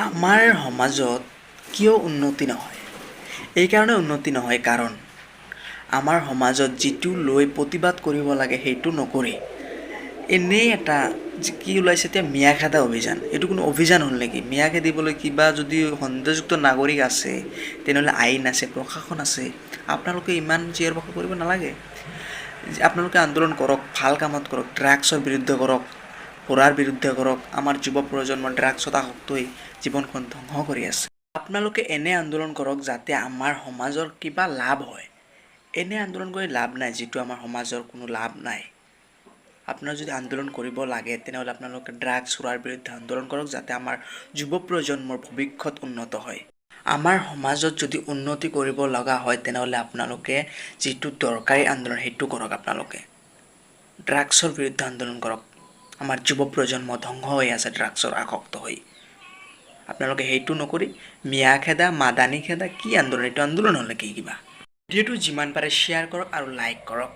আমাৰ সমাজত কিয় উন্নতি নহয়? এই কাৰণে উন্নতি নহয় কাৰণ আমাৰ সমাজত যিটো লৈ প্ৰতিবাদ কৰিব লাগে সেইটো নকৰি এনেই এটা কি ওলাইছে এতিয়া মিয়া খেদা অভিযান। এইটো কোনো অভিযান হ'ল নেকি? মিয়া খেদিবলৈ কিবা যদি সন্দেহযুক্ত নাগৰিক আছে তেনেহ'লে আইন আছে, প্ৰশাসন আছে। আপোনালোকে ইমান চিঞৰ বাখৰ কৰিব নালাগে। আপোনালোকে আন্দোলন কৰক, ভাল কামত কৰক, ড্ৰাগছৰ বিৰুদ্ধে কৰক, সুৰাৰ বিৰুদ্ধে কৰক। আমাৰ যুৱ প্ৰজন্ম ড্ৰাগছত আসক্ত হৈ জীৱনখন ধ্বংস কৰি আছে। আপোনালোকে এনে আন্দোলন কৰক যাতে আমাৰ সমাজৰ কিবা লাভ হয়। এনে আন্দোলন কৰি লাভ নাই যিটো আমাৰ সমাজৰ কোনো লাভ নাই। আপোনাৰ যদি আন্দোলন কৰিব লাগে তেনেহ'লে আপোনালোকে ড্ৰাগছ সুৰাৰ বিৰুদ্ধে আন্দোলন কৰক যাতে আমাৰ যুৱ প্ৰজন্মৰ ভৱিষ্যত উন্নত হয়। আমাৰ সমাজত যদি উন্নতি কৰিব লগা হয় তেনেহ'লে আপোনালোকে যিটো দৰকাৰী আন্দোলন সেইটো কৰক। আপোনালোকে ড্ৰাগছৰ বিৰুদ্ধে আন্দোলন কৰক। আমাৰ যুৱ প্ৰজন্ম ধ্বংস হৈ আছে ড্ৰাগছৰ আসক্ত হৈ। আপোনালোকে সেইটো নকৰি মিয়া খেদা, মাদানী খেদা কি আন্দোলন? এইটো আন্দোলন হ'ল নেকি কিবা? ভিডিঅ'টো যিমান পাৰে শ্বেয়াৰ কৰক আৰু লাইক কৰক।